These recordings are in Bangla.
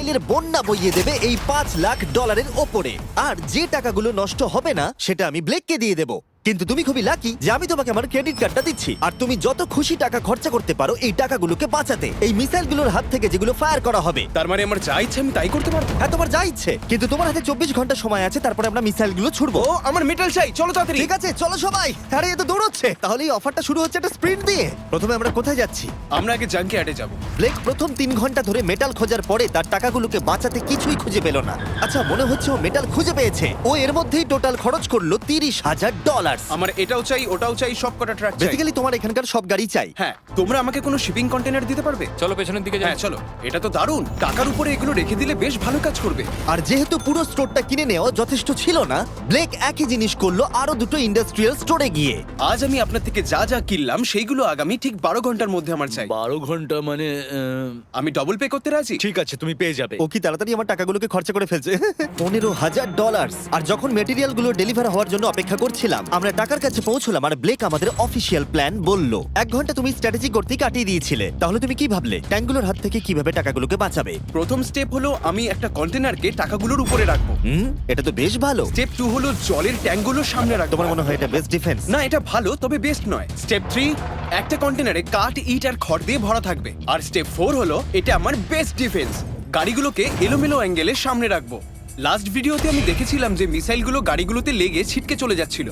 মিসাইলের বন্যা বইয়ে দেবে এই $5,00,000 ওপরে। আর যে টাকাগুলো নষ্ট হবে না সেটা আমি ব্লেককে দিয়ে দেবো। কিন্তু তুমি খুবই লাকি যে আমি তোমাকে আমার ক্রেডিট কার্ডটা দিচ্ছি, আর তুমি যত খুশি টাকা খরচা করতে পারো এই টাকাগুলোকে বাঁচাতে, এই মিসাইলগুলোর হাত থেকে যেগুলো ফায়ার করা হবে। তার মানে আমার যা ইচ্ছে আমি তাই করতে পারবো? হ্যাঁ, তোমার যা ইচ্ছে, কিন্তু তোমার হাতে 24 ঘন্টা সময় আছে, তারপরে আমরা মিসাইলগুলো ছুড়বো। ও আমার মেটাল চাই, চলো তাড়াতাড়ি। ঠিক আছে, চলো সবাই। আরে এ তো দৌড়চ্ছে। তাহলে এই অফারটা শুরু হচ্ছে একটা স্প্রিন্ট দিয়ে। প্রথমে আমরা কোথায় যাচ্ছি? আমরা আগে জাঙ্কি অ্যাডে যাব। ব্লেক প্রথম 3 ঘন্টা ধরে মেটাল খোঁজার পরে তার টাকাগুলোকে বাঁচাতে কিছুই খুঁজে পেল না। আচ্ছা, মনে হচ্ছে ও মেটাল খুঁজে পেয়েছে। ও এর মধ্যেই টোটাল খরচ করলো $30,000। আমার এটাও চাই, ওটাও চাই, সব কটা ট্রাক চাই। বেসিক্যালি তোমার এখানকার সব গাড়ি চাই। হ্যাঁ, তোমরা আমাকে কোনো শিপিং কন্টেনার দিতে পারবে? চলো পেছনের দিকে যাই। হ্যাঁ চলো, এটা তো দারুণ। টাকার উপরে এগুলো রেখে দিলে বেশ ভালো কাজ করবে। আর যেহেতু পুরো স্টোরটা কিনে নেওয়া যথেষ্ট ছিল না, ব্লেক একই জিনিস করলো আরো দুটো ইন্ডাস্ট্রিয়াল স্টোরে গিয়ে। আজ আমি আপনার থেকে যা যা কিনলাম সেইগুলো আগামী ঠিক 12 ঘন্টার মধ্যে আমার চাই। 12 ঘন্টা মানে আমি ডবল পে করতে রাজি। ঠিক আছে, তুমি পেয়ে যাবে। ও কি তাড়াতাড়ি আমার টাকাগুলোকে খরচা করে ফেলছে। $15,000। আর যখন মেটেরিয়াল গুলো ডেলিভার হওয়ার জন্য অপেক্ষা করছিলাম, আমরা টাকার কাছে পৌঁছলাম আর ব্লেক আমাদের অফিসিয়াল প্ল্যান বলল। 1 ঘন্টা তুমি স্ট্র্যাটেজি করতে কাটিয়ে দিয়েছিলে। তাহলে তুমি কি ভাবলে ট্যাঙ্কগুলোর হাত থেকে কিভাবে টাকাগুলোকে বাঁচাবে? প্রথম স্টেপ হলো আমি একটা কন্টেনারকে টাকাগুলোর উপরে রাখবো। এটা তো বেশ ভালো। স্টেপ 2 হলো জলের ট্যাঙ্কগুলোর সামনে রাখবো। তোমার মনে হয় এটা বেস্ট ডিফেন্স? না, এটা ভালো তবে বেস্ট নয়। স্টেপ 3, একটা কন্টেনারে কাঠ, ইট আর খড় দিয়ে ভরা থাকবে। আর স্টেপ 4 হলো এটা আমার বেস্ট ডিফেন্স, গাড়িগুলোকে এলোমেলো অ্যাঙ্গেলে সামনে রাখবো। লাস্ট ভিডিওতে আমি দেখেছিলাম যে মিসাইলগুলো গাড়িগুলোতে লেগে ছিটকে চলে যাচ্ছিল।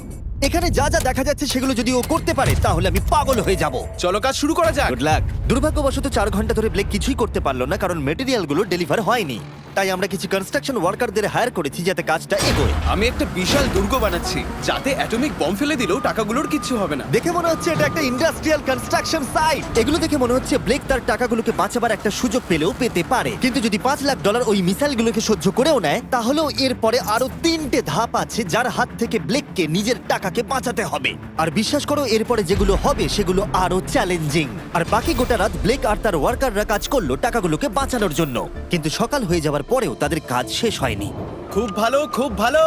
এখানে যা যা দেখা যাচ্ছে সেগুলো যদি ও করতে পারে তাহলে আমি পাগল হয়ে যাব। চলো কাজ শুরু করা যাক। Good luck. দুর্ভাগ্যবশত 4 ঘন্টা ধরে ব্লেক কিছুই করতে পারলো না, কারণ মেটেরিয়ালগুলো ডেলিভার হয়নি। তাই আমরা কিছু কনস্ট্রাকশন ওয়ার্কারদের হায়ার করেছি যাতে কাজটা এগোয়। আমি একটা বিশাল দুর্গ বানাচ্ছি যাতে অ্যাটমিক বম ফেলে দিলেও টাকাগুলোর কিচ্ছু হবে না। দেখে মনে হচ্ছে এটা একটা ইন্ডাস্ট্রিয়াল কনস্ট্রাকশন সাইট। এগুলো দেখে মনে হচ্ছে ব্লেক তার টাকাগুলোকে বাঁচাবার একটা সুযোগ পেলেও পেতে পারে, কিন্তু যদি $5,00,000 ওই মিসাইলগুলোকে সহ্য করেও নেয়, তাহলেও এরপরে আরো 3টে ধাপ আছে যার হাত থেকে ব্লেককে নিজের টাকাকে বাঁচাতে হবে। আর বিশ্বাস করো, এরপরে যেগুলো হবে সেগুলো আরো চ্যালেঞ্জিং। আর বাকি গোটা রাত ব্লেক আর তার ওয়ার্কাররা কাজ করলো টাকাগুলোকে বাঁচানোর জন্য, কিন্তু সকাল হয়ে যাওয়ার পরেও তাদের কাজ শেষ হয়নি। খুব ভালো, খুব ভালো।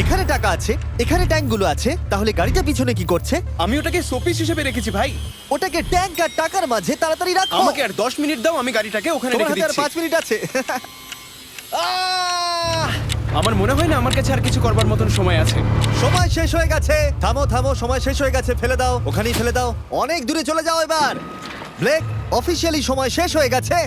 এখানে টাকা আছে, এখানে ট্যাঙ্কগুলো আছে, তাহলে গাড়িটা পিছনে কি করছে? আমি ওটাকে শোপিস হিসেবে রেখেছি ভাই। ওটাকে ট্যাঙ্ক আর টাকার মাঝে তাড়াতাড়ি রাখো। আমাকে আর 10 মিনিট দাও, আমি গাড়িটাকে ওখানে তোমার রেখে হাতে আর দিচ্ছি। 5 মিনিট আছে। আমার মনে হয় না আমার কাছে আর কিছু করবার মতন সময় আছে। সময় শেষ হয়ে গেছে। থামো থামো, সময় শেষ হয়ে গেছে। ফেলে দাও, ওখানেই ফেলে দাও। অনেক দূরে চলে যাও এবার। ব্লেক, অফিসিয়ালি সময় শেষ হয়ে গেছে।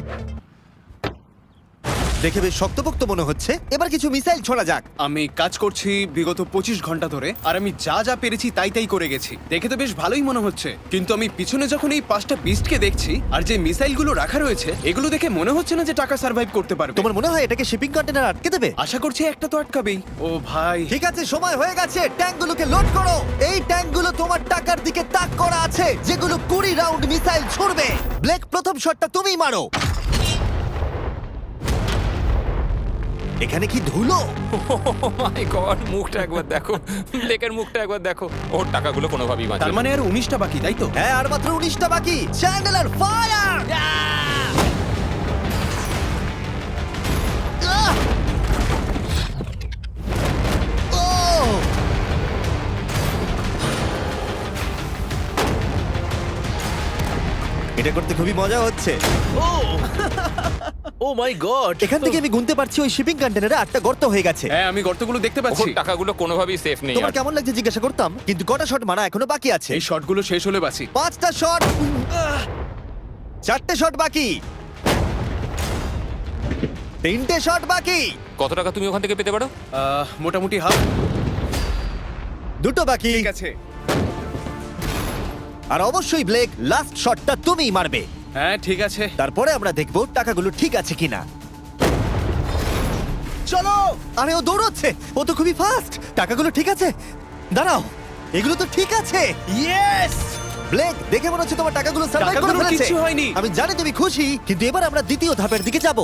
দেখে বেশ শক্তপোক্ত মনে হচ্ছে। এবার কিছু মিসাইল ছোড়া যাক। আমি কাজ করছি বিগত 25 ঘন্টা ধরে, আর আমি যা যা পেরেছি তাই তাই করে গেছি। দেখে তো বেশ ভালোই মনে হচ্ছে, কিন্তু আমি পিছনে যখন এই 5টা বিস্টকে দেখছি আর যে মিসাইলগুলো রাখা রয়েছে, এগুলো দেখে মনে হচ্ছে না যে টাকা সার্ভাইভ করতে পারবে। তোমার মনে হয় এটাকে শিপিং কন্টেনার আটকে দেবে? আশা করছি একটা তো আটকাবেই। ও ভাই, ঠিক আছে, সময় হয়ে গেছে। ট্যাঙ্কগুলোকে লোড করো। এই ট্যাঙ্কগুলো তোমার টাকার দিকে তাক করা আছে, যেগুলো 20 রাউন্ড মিসাইল ছুড়বে। ব্লেক, প্রথম শটটা তুমিই মারো। এখানে কি ধুলো! মাই গড, মুখটা একবার দেখো, ব্লেকের মুখটা একবার দেখো। ওর টাকাগুলো কোনোভাবেই তার বাঁচবে। মানে আর 19টা বাকি, তাই তো? হ্যাঁ, আর মাত্র 19টা বাকি। Chandler, fire! এটা করতে খুবই মজা হচ্ছে। ও মাই গড! এখান থেকে আমি গুনতে পারছি ওই শিপিং কন্টেনারে 8টা গর্ত হয়ে গেছে। হ্যাঁ, আমি গর্তগুলো দেখতে ওর পাচ্ছি। টাকাগুলো কোনোভাবেই সেফ নেই। তোমার আর কেমন লাগছে জিজ্ঞাসা করতাম, কিন্তু কটা শট মারা এখনো বাকি আছে। এই শটগুলো শেষ হলে বাঁচি। 5টা শট, 4টে শট বাকি, 3টে শট বাকি, কত টাকা তুমি ওখান থেকে পেতে পারো? মোটামুটি হাফ। 2টো বাকি। ঠিক আছে। আর অবশ্যই ব্লেক, লাস্ট শটটা তুমিই মারবে। হ্যাঁ ঠিক আছে। তারপরে আমরা দেখব টাকাগুলো ঠিক আছে কিনা। চলো! আরে ও দৌড়চ্ছে, ও তো খুবই ফাস্ট। টাকাগুলো ঠিক আছে? দাঁড়াও, এগুলো তো ঠিক আছে। ইয়েস! ব্লেক, দেখে মনে হচ্ছে তোমার টাকাগুলো সার্ভাইভ করে টাকাগুলোর ফেলেছে। কিচ্ছু হয়নি। আমি জানি তুমি খুশি, কিন্তু এবার আমরা দ্বিতীয় ধাপের দিকে যাব।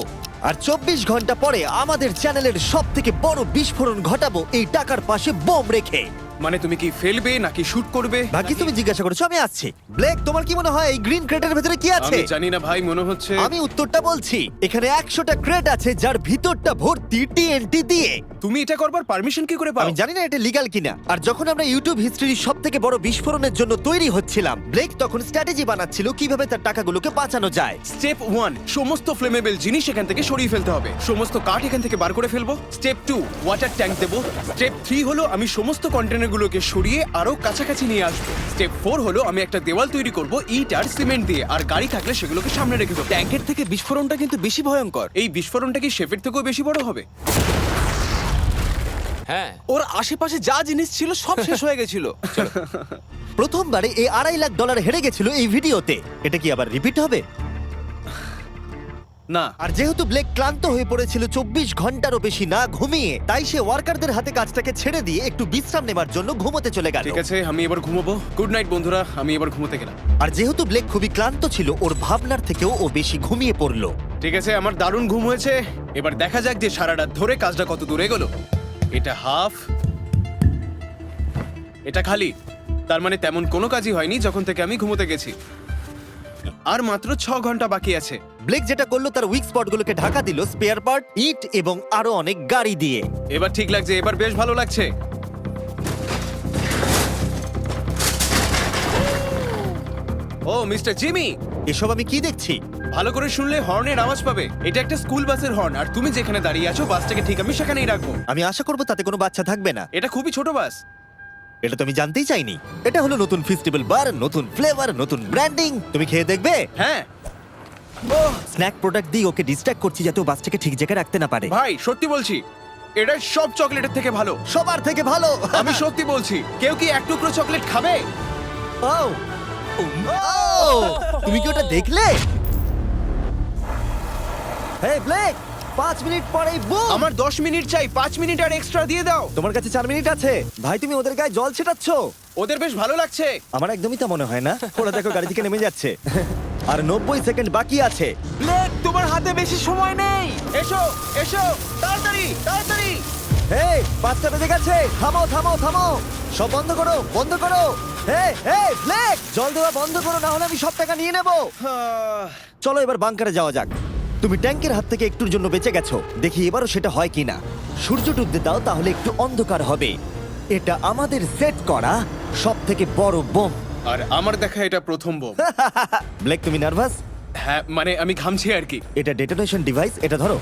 আর 24 ঘন্টা পরে আমাদের চ্যানেলের সবথেকে বড় বিস্ফোরণ ঘটাবো এই টাকার পাশে বোম রেখে। মানে তুমি কি ফেলবে নাকি শুট করবে? বাকি তুমি জিজ্ঞাসা করেছো, আমি আসছি। ব্লেক, তোমার কি মনে হয় এই গ্রিন ক্রেটের ভেতরে কি আছে? আমি জানি না ভাই, মনে হচ্ছে আমি উত্তরটা বলছি। এখানে 100টা ক্রেট আছে যার ভিতরটা ভর্তি টিএনটি দিয়ে। তুমি এটা করবার পারমিশন কি করে পাও? আমি জানি না এটা লিগ্যাল কিনা। আর যখন আমরা ইউটিউব হিস্ট্রির সব থেকে বড় বিস্ফোরণের জন্য তৈরি হচ্ছিলাম, ব্লেক তখন স্ট্র্যাটেজি বানাচ্ছিল কিভাবে তার টাকাগুলোকে বাঁচানো যায়। স্টেপ 1, সমস্ত ফ্লেমেবল জিনিস এখান থেকে সরিয়ে ফেলতে হবে। সমস্ত কাঠ এখান থেকে বার করে ফেলবো। স্টেপ 2, ওয়াটার ট্যাঙ্ক দেবো। স্টেপ 3 হলো আমি সমস্ত কন্টেনারগুলোকে সরিয়ে আরো কাছাকাছি নিয়ে আসবো। স্টেপ 4 হলো আমি একটা দেওয়াল তৈরি করব ইট আর সিমেন্ট দিয়ে, আর গাড়ি থাকলে সেগুলোকে সামনে রেখে দেবো। ট্যাঙ্কের থেকে বিস্ফোরণটা কিন্তু বেশি ভয়ঙ্কর। এই বিস্ফোরণটা কি শেফের থেকেও বেশি বড় হবে? হ্যাঁ, ওর আশেপাশে যা জিনিস ছিল সব শেষ হয়ে গেছিল। প্রথমবারে এই $2.5 লাখ হেরে গেছিল এই ভিডিওতে। এটা কি আবার রিপিট হবে? না, আর যেহেতু ব্লেক ক্লান্ত হয়ে পড়েছিল 24 ঘন্টারও বেশি না ঘুমিয়ে, তাই সে ওয়ার্কারদের হাতে কাজটাকে ছেড়ে দিয়ে একটু বিশ্রাম নেবার জন্য ঘুমোতে চলে গেল। ঠিক আছে, আমি এবার ঘুমাবো। গুড নাইট বন্ধুরা, আমি এবার ঘুমোতে গেলাম। আর যেহেতু ব্লেক খুবই ক্লান্ত ছিল, ওর ভাবনার থেকেও ও বেশি ঘুমিয়ে পড়লো। ঠিক আছে, আমার দারুণ ঘুম হয়েছে। এবার দেখা যাক যে সারা রাত ধরে কাজটা কত দূরে গেল। এটা হাফ, এটা খালি। তার মানে তেমন কোনো কাজই হয়নি যখন থেকে আমি ঘুমোতে গেছি। আর মাত্র 6 ঘন্টা বাকি আছে। ব্লেক যেটা করলো তার উইক স্পটগুলোকে ঢাকা দিল স্পেয়ার পার্ট, ইট এবং আরো অনেক গাড়ি দিয়ে। এবার ঠিক লাগছে, এবার বেশ ভালো লাগছে। ও মিস্টার জিমি, এসব আমি কি দেখছি? ভালো করে শুনলে হর্নের আওয়াজ পাবে। এটা একটা স্কুল বাসের হর্ন, আর তুমি যেখানে দাঁড়িয়ে আছো বাসটাকে ঠিক আমি সেখানেই রাখবো। আমি আশা করবো তাতে কোনো বাচ্চা থাকবে না। এটা খুবই ছোট বাস। এটা তো আমি জানতেই চাইনি। এটা হলো নতুন ফেস্টিভ্যাল বার, নতুন ফ্লেভার, নতুন ব্র্যান্ডিং। তুমি খেয়ে দেখবে? হ্যাঁ স্ন্যাক প্রোডাক্ট দিয়ে ওকে ডিস্ট্র্যাক্ট করছি যাতে ও বাসটাকে ঠিক জায়গায় রাখতে না পারে। ভাই, সত্যি বলছি, এটা সব চকলেটের থেকে ভালো। সবার থেকে ভালো। আমি সত্যি বলছি। কেউ কি এক টুকরো চকলেট খাবে? ও তুমি কি ওটা দেখলে? হেই ব্লেক, 5 মিনিট পরেই বুম। আমার 10 মিনিট চাই, 5 মিনিট আর এক্সট্রা দিয়ে দাও। তোমার কাছে 4 মিনিট আছে। ভাই তুমি ওদের গায়ে জল ছেটাচ্ছ। ওদের বেশ ভালো লাগছে। আমার একদমই তা মনে হয় না। ওরা দেখো গাড়ি থেকে নেমে যাচ্ছে। আর 90 সেকেন্ড বাকি আছে। ব্লেক, তোমার হাতে বেশি সময় নেই। এসো এসো, তাড়াতাড়ি তাড়াতাড়ি। হেই, 5টা বেজে গেছে। থামো থামো থামো, সব বন্ধ করো, বন্ধ করো। হেই হেই ব্লেক, জল দেওয়া বন্ধ করো, না হলে আমি সব টাকা নিয়ে নেব। চলো এবার বাংকারে যাওয়া যাক। তুমি ট্যাঙ্কের হাত থেকে একটুর জন্য বেঁচে গেছো। দেখি এবারও সেটা হয় কিনা। সূর্য ডুবতে দাও, তাহলে একটু অন্ধকার হবে। এটা আমাদের সেট করা সব থেকে বড় বোম। আর আমার দেখা এটা প্রথম বোম। ব্লেক, তুমি নার্ভাস? হ্যাঁ, মানে আমি ঘামছি আর কি। এটা ডেটোনেশন ডিভাইস, এটা ধরো।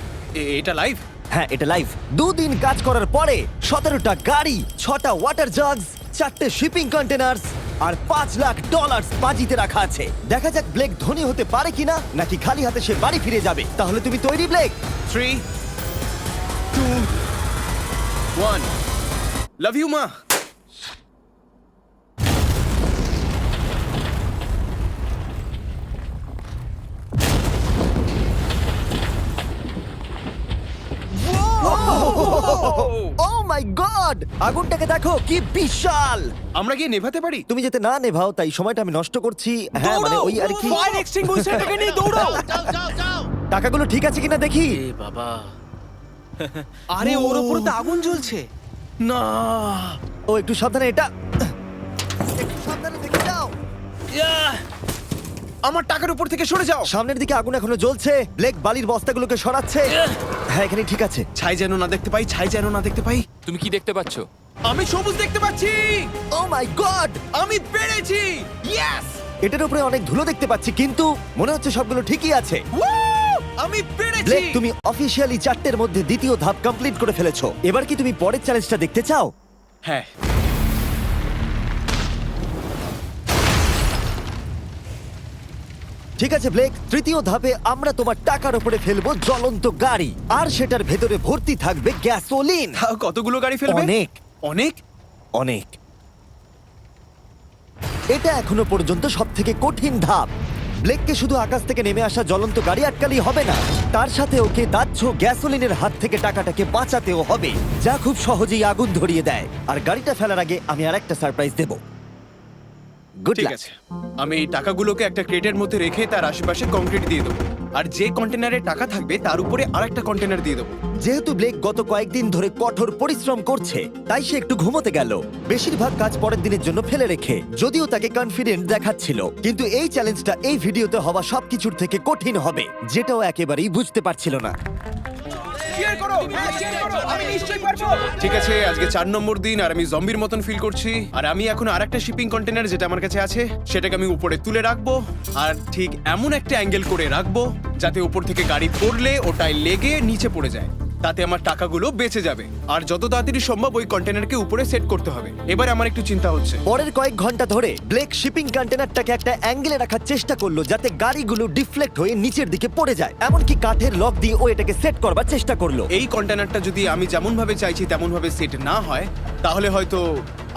এটা লাইভ? হ্যাঁ, এটা লাইভ। 2 দিন কাজ করার পরে 17টা গাড়ি, 6টা ওয়াটার জাগস, 4টে শিপিং কন্টেনার্স আর $5 লাখ বাজিতে রাখা আছে। দেখা যাক ব্লেক ধনী হতে পারে কিনা, নাকি খালি হাতে সে বাড়ি ফিরে যাবে। তাহলে তুমি তৈরি ব্লেক? 3, 2, 1। লাভ ইউ মা। ও মাই গড, আগুনটাকে দেখো কি বিশাল। আমরা গিয়ে নেভাতে পারি? তুমি যাতে না নেভাও তাই সময়টা আমি নষ্ট করছি। হ্যাঁ মানে ওই আর কি। ফায়ার এক্সটিংগুইশারটাকে নিয়ে দৌড়াও। টাকাগুলো ঠিক আছে কিনা দেখি। এ বাবা, আরে ওর উপর তো আগুন জ্বলছে। না, ও একটু সাবধানে, এটা একটু সাবধানে দেখে যাও। আমার টাকার উপর থেকে সরে যাও। সামনের দিকে আগুন এখনো জ্বলছে। ব্লেক বালির বস্তাগুলোকে সরাচ্ছে। হ্যাঁ এখানে ঠিক আছে। ছাই যেন না দেখতে পাই, ছাই যেন না দেখতে পাই। তুমি কি দেখতে পাচ্ছ? আমি সবুজ দেখতে পাচ্ছি। ও মাই গড, আমি পেরেছি। ইয়েস, এটার উপরে অনেক ধুলো দেখতে পাচ্ছি, কিন্তু মনে হচ্ছে সবগুলো ঠিকই আছে। আমি পেরেছি। ব্লেক, তুমি অফিসিয়ালি 4টের মধ্যে দ্বিতীয় ধাপ কমপ্লিট করে ফেলেছো। এবার কি তুমি পরের চ্যালেঞ্জটা দেখতে চাও? হ্যাঁ, ঠিক আছে ব্লেক, তৃতীয় ধাপে আমরা তোমার টাকার উপরে ফেলবো জ্বলন্ত গাড়ি, আর সেটার ভেতরে ভর্তি থাকবে গ্যাসোলিন। তাও কতগুলো গাড়ি ফেলবে? অনেক অনেক। অনেক। এটা এখনো পর্যন্ত সব থেকে কঠিন ধাপ। ব্লেককে শুধু আকাশ থেকে নেমে আসা জ্বলন্ত গাড়ি আটকালেই হবে না, তার সাথে ওকে দাহ্য গ্যাসোলিনের হাত থেকে টাকাটাকে বাঁচাতেও হবে, যা খুব সহজেই আগুন ধরিয়ে দেয়। আর গাড়িটা ফেলার আগে আমি আরেকটা সারপ্রাইজ দেব। গুড ঠিক লাক। আছে, আমি এই টাকাগুলোকে একটা ক্রেটের মধ্যে রেখে তার আশেপাশে কংক্রিট দিয়ে দেবো। আর যে কন্টেনারে টাকা থাকবে তার উপরে আরেকটা কন্টেনার দিয়ে দেবো। যেহেতু ব্লেক গত কয়েকদিন ধরে কঠোর পরিশ্রম করছে তাই সে একটু ঘুমোতে গেল, বেশিরভাগ কাজ পরের দিনের জন্য ফেলে রেখে, যদিও তাকে কনফিডেন্ট দেখাচ্ছিল। কিন্তু এই চ্যালেঞ্জটা এই ভিডিওতে হওয়া সবকিছুর থেকে কঠিন হবে, যেটাও একেবারেই বুঝতে পারছিল না। ঠিক আছে, আজকে 4 নম্বর দিন আর আমি জম্বির মতন ফিল করছি। আর আমি এখন আরেকটা শিপিং কন্টেনার যেটা আমার কাছে আছে সেটাকে আমি উপরে তুলে রাখবো, আর ঠিক এমন একটা অ্যাঙ্গেল করে রাখবো যাতে উপর থেকে গাড়ি পড়লে ওটাই লেগে নিচে পড়ে যায়, তাতে আমার টাকাগুলো বেঁচে যাবে। আর যত তাড়াতাড়ি সম্ভব ওই কন্টেনারকে উপরে সেট করতে হবে। এবার আমার একটু চিন্তা হচ্ছে। পরের কয়েক ঘন্টা ধরে ব্লেক শিপিং কন্টেনারটাকে একটা অ্যাঙ্গেলে রাখার চেষ্টা করলো যাতে গাড়িগুলো ডিফ্লেক্ট হয়ে নিচের দিকে পড়ে যায়। এমনকি কাঠের লক দিয়ে ও এটাকে সেট করবার চেষ্টা করলো। এই কন্টেনারটা যদি আমি যেমন ভাবে চাইছি তেমন ভাবে সেট না হয় তাহলে হয়তো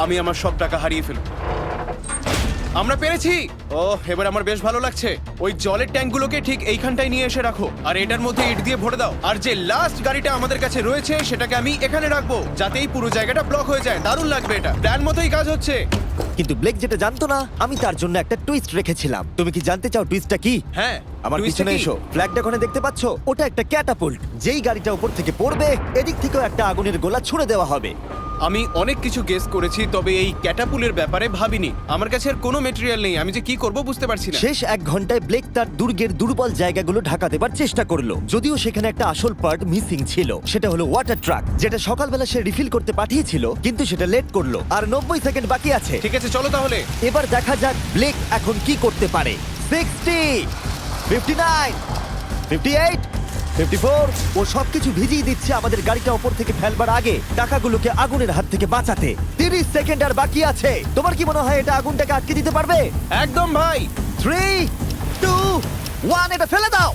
আমি আমার সব টাকা হারিয়ে ফেলবো। আমরা পেরেছি। ও, এবার আমার বেশ ভালো লাগছে। ওই জলের ট্যাঙ্কগুলোকে ঠিক এইখানটায় নিয়ে এসে রাখো, আর এটার মধ্যে ইট দিয়ে ভরে দাও। আর যে লাস্ট গাড়িটা আমাদের কাছে রয়েছে সেটাকে আমি এখানে রাখবো যাতে এই পুরো জায়গাটা ব্লক হয়ে যায়। দারুণ লাগবে, এটা প্ল্যান মতোই কাজ হচ্ছে। কিন্তু ব্লেক যেটা জানতো না, আমি তার জন্য একটা টুইস্ট রেখেছিলাম। তুমি কি জানতে চাও টুইস্টটা কি? হ্যাঁ, আমার twist টা পিছনে কি? এসো। ফ্ল্যাগটা ওখানে দেখতে পাচ্ছ? ওটা একটা ক্যাটাপুল্ট। যেই গাড়িটা উপর থেকে পড়বে এদিক থেকেও একটা আগুনের গোলা ছুড়ে দেওয়া হবে। আমি অনেক কিছু গেস করেছি, তবে এই ক্যাটাপুলের ব্যাপারে ভাবিনি। আমার কাছে আর কোনো মেটেরিয়াল নেই, আমি যে কি করব বুঝতে পারছি না। শেষ 1 ঘন্টায় ব্লেক তার দুর্গের দুর্বল জায়গাগুলো ঢাকা দেবার চেষ্টা করলো, যদিও সেখানে একটা আসল পার্ট মিসিং ছিল। সেটা হলো ওয়াটার ট্রাক, যেটা সকালবেলা সে রিফিল করতে পাঠিয়েছিল, কিন্তু সেটা লেট করলো। আর 90 সেকেন্ড বাকি আছে। ঠিক আছে, চলো তাহলে। এবার দেখা যাক ব্লেক এখন কি করতে পারে। 60, 59, 58, 54। ও সবকিছু ভিজিয়ে দিচ্ছে আমাদের গাড়িটা ওপর থেকে ফেলবার আগে টাকাগুলোকে আগুনের হাত থেকে বাঁচাতে। 30 সেকেন্ড আর বাকি আছে। তোমার কি মনে হয় এটা আগুনটাকে আটকে দিতে পারবে? একদম ভাই। 3, 2, 1, এটা ফেলে দাও।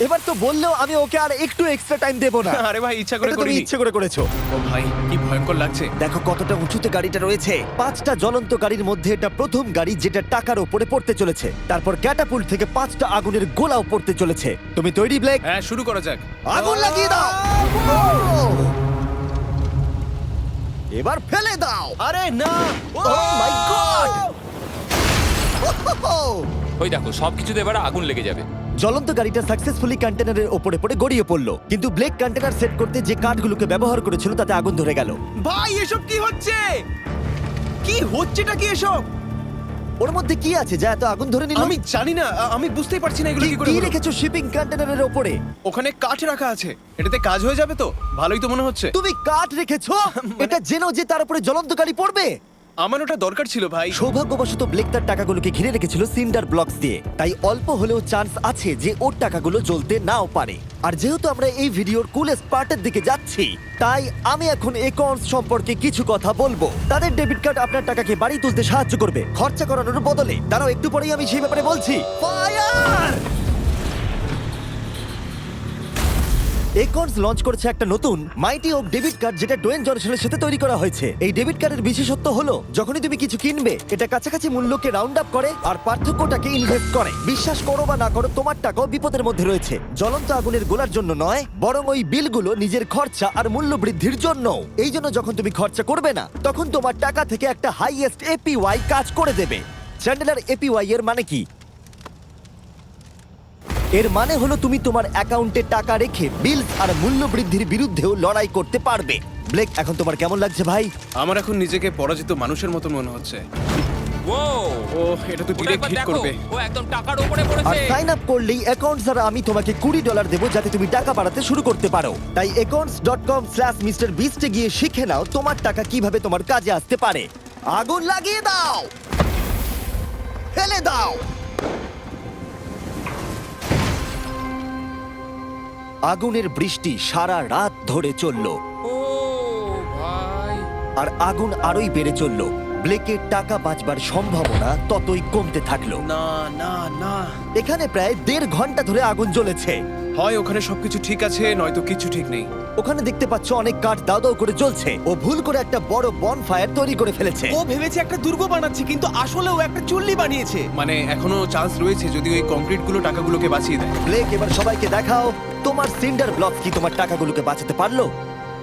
এবার তো বললেও আমি ওকে আর একটু এক্সট্রা টাইম দেব না। আরে ভাই, ইচ্ছা করে এটা তুমি করিনি। ইচ্ছে করে করেছো। ও ভাই, কি ভয়ঙ্কর লাগছে। দেখো কতটা উঁচুতে গাড়িটা রয়েছে। 5টা জ্বলন্ত গাড়ির মধ্যে এটা প্রথম গাড়ি যেটা টাকার উপরে পড়তে চলেছে। তারপর ক্যাটাপুল্ট থেকে 5টা আগুনের গোলাও পড়তে চলেছে। তুমি তৈরি ব্লেক? হ্যাঁ, শুরু করা যাক। আগুন লাগিয়ে দাও। এবার ফেলে দাও। আরে না! ও মাই গড! ওই দেখো সবকিছুতে এবার আগুন লেগে যাবে। জ্বলন্ত গাড়িটা সাকসেসফুলি কন্টেনারের ওপরে পড়ে গড়িয়ে পড়লো, কিন্তু ব্লেক কন্টেনার সেট করতে যে কাঠগুলোকে ব্যবহার করেছিল তাতে আগুন ধরে গেল। ভাই, এসব কি হচ্ছে? কি হচ্ছেটা কি এসব? ওর মধ্যে কি আছে যা এত আগুন ধরে নিল? আমি জানি না, আমি বুঝতেই পারছি না এগুলো কি করে কি হলো। রেখেছো শিপিং কন্টেনারের ওপরে? ওখানে কাঠ রাখা আছে, এটাতে কাজ হয়ে যাবে তো? ভালোই তো মনে হচ্ছে। তুমি কাঠ রেখেছো? এটা জেনো যে তার উপরে জ্বলন্ত গাড়ি পড়বে। আমার ওটা দরকার ছিল ভাই। সৌভাগ্যবশত ব্লেক তার টাকাগুলোকে ঘিরে রেখেছিল সিন্ডার ব্লকস দিয়ে, তাই অল্প হলেও চান্স আছে যে ওর টাকাগুলো জ্বলতে নাও পারে। আর যেহেতু আমরা এই ভিডিওর কুলেস্ট পার্টের দিকে যাচ্ছি, তাই আমি এখন একর্নস সম্পর্কে কিছু কথা বলবো। তাদের ডেবিট কার্ড আপনার টাকাকে বাড়ি তুলতে সাহায্য করবে খরচা করানোর বদলে। দাঁড়াও, একটু পরেই আমি সেই ব্যাপারে বলছি। ফায়ার! একর্নস লঞ্চ করেছে একটা নতুন মাইটি ওক ডেবিট কার্ড, যেটা ডোয়েন জনসনের সাথে তৈরি করা হয়েছে। এই ডেবিট কার্ডের বিশেষত্ব হলো যখনই তুমি কিছু কিনবে এটা কাছাকাছি মূল্যকে রাউন্ড আপ করে আর পার্থক্যটাকে ইনভেস্ট করে। বিশ্বাস করো বা না করো, তোমার টাকাও বিপদের মধ্যে রয়েছে। জ্বলন্ত আগুনের গোলার জন্য নয়, বরং ওই বিলগুলো নিজের খরচা আর মূল্য বৃদ্ধির জন্য। এই জন্য যখন তুমি খরচা করবে না, তখন তোমার টাকা থেকে একটা হাইয়েস্ট এপিওয়াই কাজ করে দেবে। চ্যান্ডেলার, এপিওয়াই এর মানে কি? এর মানে হলো তুমি তোমার অ্যাকাউন্টে টাকা রেখে বিলস আর মূল্য বৃদ্ধির বিরুদ্ধেও লড়াই করতে পারবে। ব্লেক, এখন তোমার কেমন লাগছে ভাই? আমার এখন নিজেকে পরাজিত মানুষের মতো মনে হচ্ছে। ও ও, এটা তো ডিরেক্ট হিট করবে। ও একদম টাকার উপরে আর পড়েছে। সাইন আপ করলেই অ্যাকাউন্টস আর আমি তোমাকে $20 দেবো যাতে তুমি টাকা বাড়াতে শুরু করতে পারো। তাই accounts.com/MrBeast এ গিয়ে শিখে নাও তোমার টাকা কিভাবে তোমার কাজে আসতে পারে। আগুন লাগিয়ে দাও, ফেলে দাও। আগুনের বৃষ্টি সারা রাত ধরে চললো ও ভাই, আর আগুন আরোই বেড়ে চলল। ব্লেকের টাকা বাঁচবার সম্ভাবনা ততই কমতে থাকলো। না না না, এখানে প্রায় 1.5 ঘন্টা ধরে আগুন জ্বলেছে। হয় ওখানে সবকিছু ঠিক আছে, নয়তো কিছু ঠিক নেই। ওখানে দেখতে পাচ্ছ অনেক কাঠ দাও দাও করে জ্বলছে। ও ভুল করে একটা বড় বনফায়ার তৈরি করে ফেলেছে। ও ভেবেছে একটা দুর্গ বানাচ্ছে, কিন্তু আসলে ও একটা চুল্লি বানিয়েছে। মানে এখনো চান্স রয়েছে যদি ওই কংক্রিট গুলো টাকাগুলোকে বাঁচিয়ে দেয়। ব্লেক, এবার সবাইকে দেখাও তোমার সিন্ডার ব্লক কি তোমার টাকাগুলোকে বাঁচাতে পারলো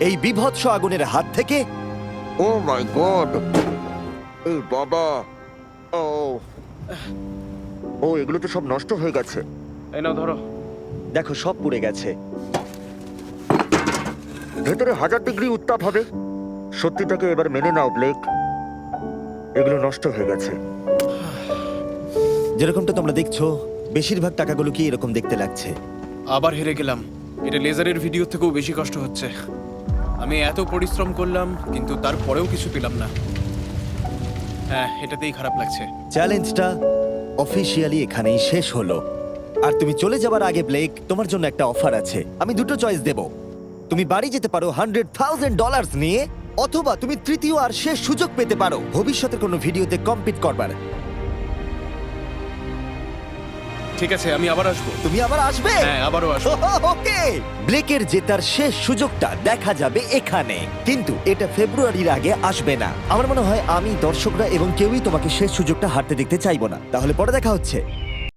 এই বিভৎস আগুনের হাত থেকে। ও মাই গড! এই বাবা! ও, ও এগুলো তো সব নষ্ট হয়ে গেছে। এই নাও ধরো। দেখো সব পুড়ে গেছে। ভেতরে 1000 ডিগ্রি উত্তাপ হবে। সত্যিটাকে এবার মেনে নাও ব্লেক, এগুলো নষ্ট হয়ে গেছে। যেরকমটা তোমরা দেখছো বেশিরভাগ টাকাগুলো কি এরকম দেখতে লাগছে। আবার হেরে গেলাম। এটা লেজারের ভিডিও থেকেও বেশি কষ্ট হচ্ছে। আমি এত পরিশ্রম করলাম কিন্তু তারপরেও কিছু পেলাম না। হ্যাঁ, এটাতেই খারাপ লাগছে। চ্যালেঞ্জটা অফিসিয়ালি এখানেই শেষ হলো। আর তুমি চলে যাবার আগে ব্লেক, তোমার জন্য একটা অফার আছে। আমি দুটো চয়েস দেব। তুমি বাড়ি যেতে পারো $100,000 নিয়ে, অথবা তুমি তৃতীয় আর শেষ সুযোগ পেতে পারো ভবিষ্যতের কোনো ভিডিওতে কম্পিট করবার। ঠিক আছে, আমি আবার আসবো। তুমি আবার আসবে? হ্যাঁ, আবারও আসবো। ওকে, ব্লেকের জেতার শেষ সুযোগটা দেখা যাবে এখানে, কিন্তু এটা ফেব্রুয়ারির আগে আসবে না। আমার মনে হয় আমি, দর্শকরা এবং কেউই তোমাকে শেষ সুযোগটা হারতে দেখতে চাইবো না। তাহলে পরে দেখা হচ্ছে।